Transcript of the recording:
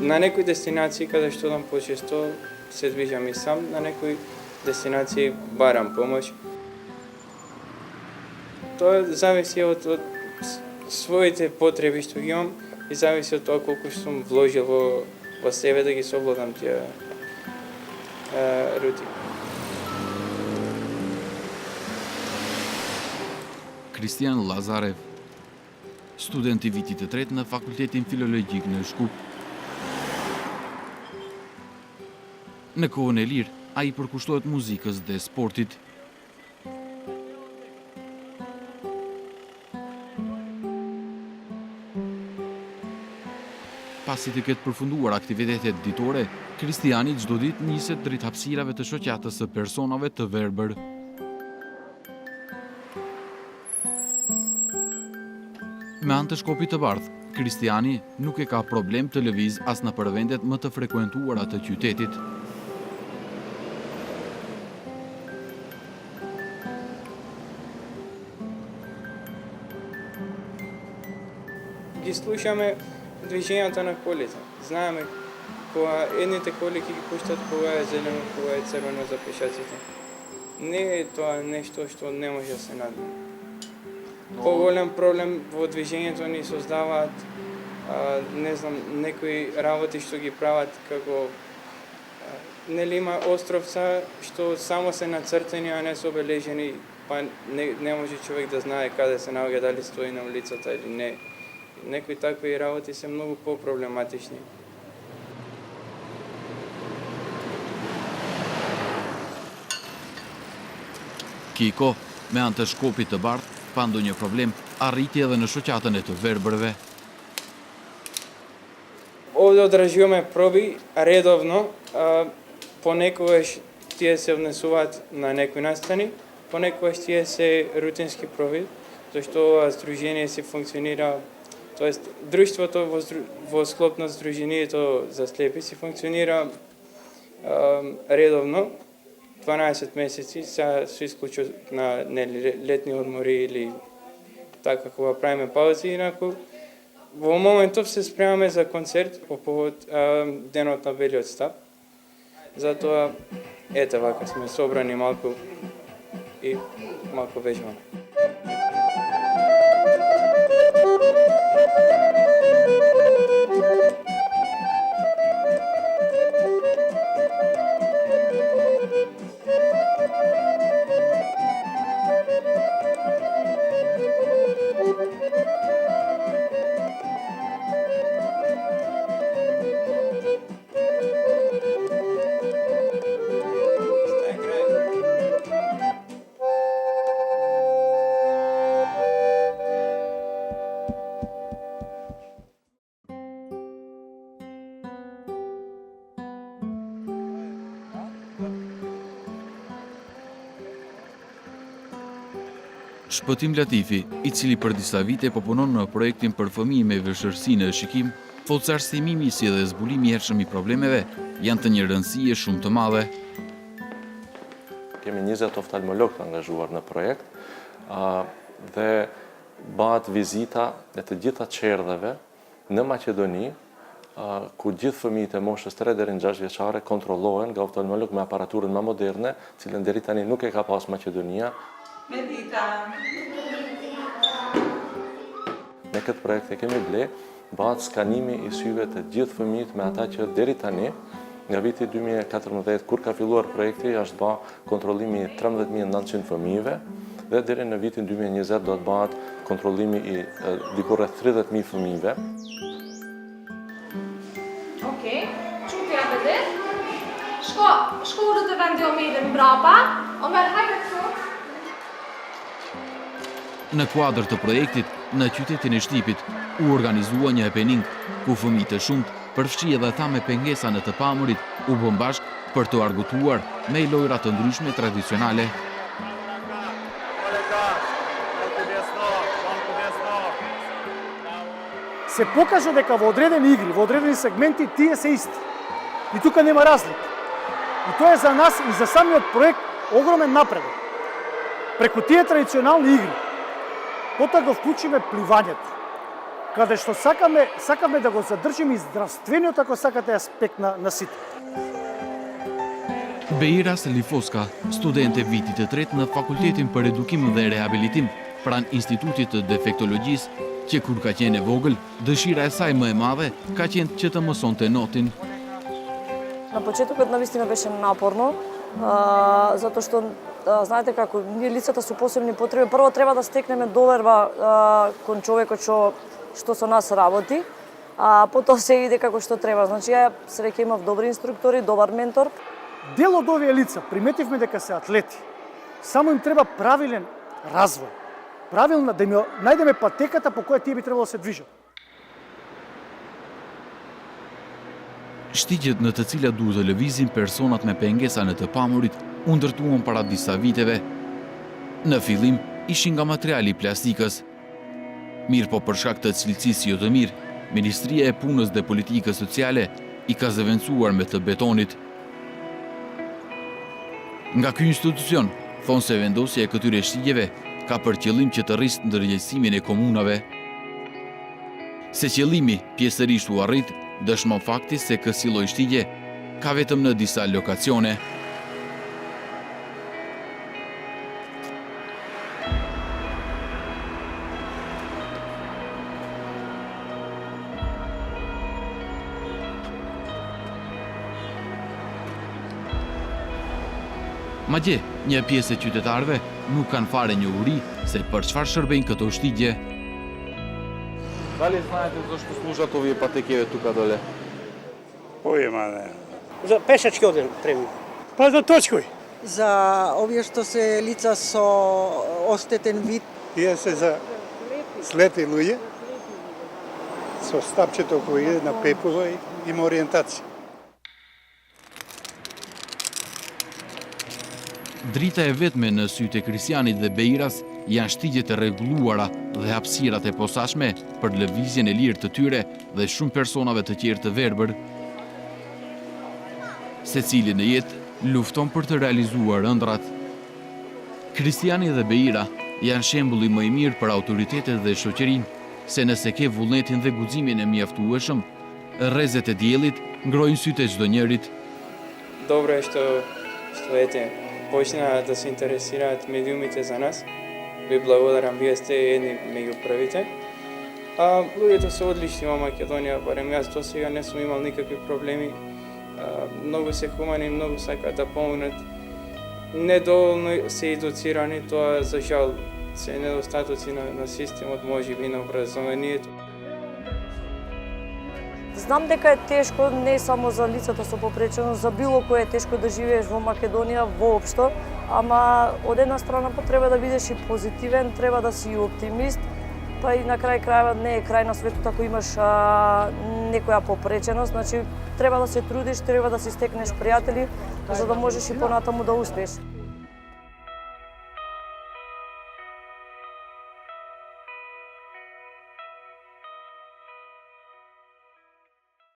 На некои дестинации каде што одам почесто се движам и сам, на некои дестинации барам помош. Тоа зависи од своите потреби што ги имам и зависи од тоа колку сум вложил во себе да ги совладам тие рути. Кристијан Лазарев, студент и витите трет на факултетин филологик на Шкуп. Në kohën e lirë, ai përkushtohet muzikës dhe sportit. Pasi të ketë përfunduar aktivitetet ditore, Kristiani çdo ditë niset drejt hapësirave të shoqatës së personave të verbër. Me anë të shkopit të bardhë, Kristiani nuk e ka problem të lëviz as në përvendet më të frekuentuara të qytetit. Ги слушаме движењата на колите. Знаеме кога едните коли ги пуштат кога е зелено, кога е црвено за пешаците. Не е тоа нешто што не може да се надмине. Поголем проблем во движењето ни создаваат не знам, некои работи што ги прават како нели има островца што само се нацртени, а не се обележени, па не може човек да знае каде се наоѓа, дали стои на улицата или не. Некои такви работи се многу по-проблематични. Kiko, me anë të shkopit të bardhë, pa ndonjë problem, arriti edhe në shoqatën e të verbërve. Овде одражуваме проби редовно, понекогаш тие се внесуваат на некои настани, понекогаш тие се рутински проби, зашто ова здружение се функционира. Тоест, друштвото во склоп на Сдруженијето за слепи си функционира редовно, 12 месеци, со исклучок на летни одмори или така кога правиме паузи, инаку во моментов се спремаме за концерт по повод денот на Белиот стап. Затоа, ете вака, сме собрани малку и малку вежбаме. Shpëtim Latifi, i cili për disa vite po punon në projektin për fëmijë me vështirësi në shikim, thotë se arsimimi si dhe zbulimi i hershëm i problemeve janë të një rëndësie shumë të madhe. Kemi 20 oftalmolog të angazhuar në projekt dhe bëhet vizita e të gjitha qerdheve në Maqedoni, ku gjithë fëmijët e moshës 3 deri në 6 vjeçare kontrollohen nga oftalmolog me aparaturën më moderne, cilën deri tani nuk e ka pas Maqedonia. Medita. Me këtë projekt e kemi ble, bëhet skanimi i syve të gjithë fëmijët me ata që deri tani, nga viti 2014, kur ka filluar projekti, është bë kontrollimi i 13.900 fëmijëve, dhe deri në vitin 2020 do të bëhet kontrollimi i diku rreth 30.000 fëmijëve. Okej, çuti ja vetë. Shko rreth të vendi Omedit mbrapa. Omer hajde këtu. Në kuadër të projektit, në qytetin e Shtipit, u organizua një happening ku fëmijë të shumtë, përfshi edhe ata me pengesa në të pamurit, u bën bashkë për të argutuar me lojra të ndryshme tradicionale. Се покажа дека во одредени игри, во одредени сегменти, тие се исти. И тука нема разлика. И тоа е за нас и за самиот проект огромен напредок. Преку тие традиционални игри, потоа го вклучиме пливањето. каде што сакаме да го задржиме и здравствениот, ако сакате, аспект на сите. Beira Selifoska, student e vitit të tretë në Fakultetin për Edukim dhe Rehabilitim, pranë Institutit të Defektologjisë, që kur ka qenë e vogël, dëshira e saj më e madhe ka qenë që të mësonte notin. На почетокот навистина беше напорно, затоа што знаете како ние лицата со посебни потреби прво треба да стекнеме доверба кон човекот што со нас работи, а потоа се иде како што треба. Значи ја среќа имав добри инструктори, добар ментор. Дел од овие лица приметивме дека се атлети. Само им треба правилен развој. Правилна да им најдеме патеката по која тие би требало да се движат. Shtigjet në të cilat duhet të lëvizin personat me pengesa në të pamurit u ndërtuan para disa viteve. Në fillim ishin nga materiali plastikës. Mirë po për shkak të cilësisë jo të mirë, Ministria e Punës dhe Politikës Sociale i ka zëvendësuar me të betonit. Nga ky institucion, thonë se vendosja e këtyre shtigjeve ka për qëllim që të rrisë ndërgjegjësimin e komunave. Se qëllimi pjesërisht u arrit, dëshmon fakti se kësi lloj shtigje ka vetëm në disa lokacione. Madje, një pjesë e qytetarëve nuk kanë fare një uri se për çfarë shërbejnë këto shtigje. Дали знаете зашто служат овие патекеве тука доле? Појма не. За пешачки оден тренинг. Па за точкој. За овие што се лица со оштетен вид. Тие се за слети луѓе со стапчето кој иде на пепува и има ориентација. Drita e vetme në sytë e Kristianit dhe Beiras janë shtigjet e rregulluara dhe hapësirat e posaçme për lëvizjen e lirë të tyre dhe shumë personave të tjerë të verbër. Secili në jetë lufton për të realizuar ëndrat. Kristiani dhe Beira janë shembulli më i mirë për autoritetet dhe shoqërinë, se nëse ke vullnetin dhe guximin e mjaftueshëm, rrezet e diellit ngrojnë sytë e çdo njërit. Dobro je što ете, почна да се интересираат медиумите за нас. Ви благодарам, вие сте едни меѓу првите. Луѓето се одлични во Македонија, барем јас до сега не сум имал никакви проблеми. Многу се хумани, многу сакаат да помогнат. Недоволно се едуцирани, тоа за жал се недостатоци на системот, можеби на образованието. Знам дека е тешко не само за лицата со попреченост, за било кој е тешко да живееш во Македонија воопшто, ама од една страна треба да бидеш и позитивен, треба да си и оптимист, па и на крај крајот не е крај на светот ако имаш некоја попреченост, значи треба да се трудиш, треба да си стекнеш пријатели, за да можеш и понатаму да успееш.